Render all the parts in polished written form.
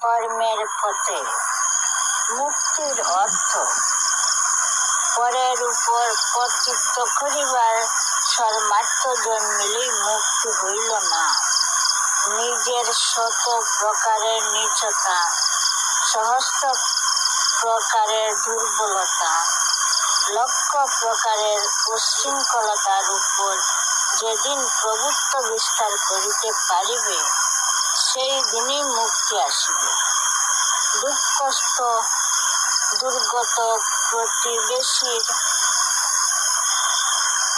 কর্মের পথে। মুক্তির অর্থ পরের উপর কর্তৃত্ব করিবার সর্মার্থ জন্মিলেই মুক্তি হইল না। নিজের শত প্রকারের নীচতা, সহস্র প্রকারের দুর্বলতা, লক্ষ প্রকারের উচ্ছৃঙ্খলতার উপর যেদিন প্রভুত্ব বিস্তার করিতে পারিবে, সেই দিনই মুক্তি আসিবে। দুঃখস্থ দুর্গত প্রতিবেশীর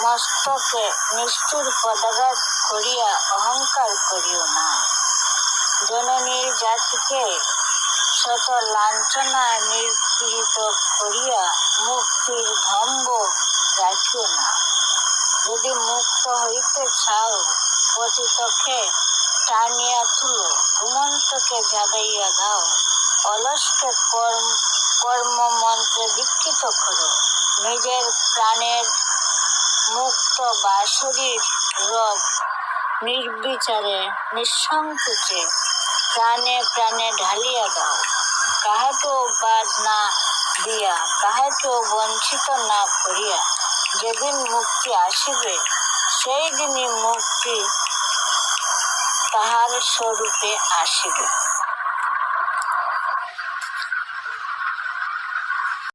মস্তকে নিষ্ঠুর পদাঘাত করিয়া অহংকার করিও না। জননীর জাতিকে শত লাঞ্ছনা নিপীড়িত করিয়া মুক্তির ধম্ব রাখিও না। যদি মুক্ত হইতে চাও, পতিতকে টানিয়া তুলো, ঘুমন্তকে জাগাইয়া দাও, অলসকে কর্মমন্ত্রে দীক্ষিত করো। নিজের প্রাণের মুক্ত বাঁশরীর রব নির্বিচারে নিঃসংকোচে প্রাণে প্রাণে ঢালিয়া দাও। কাহাকেও বাদ না দিয়া, কাহাকেও বঞ্চিত না করিয়া যেদিন মুক্তি আসিবে, সেই দিনই মুক্তি তাহার স্বরূপে আসিবে।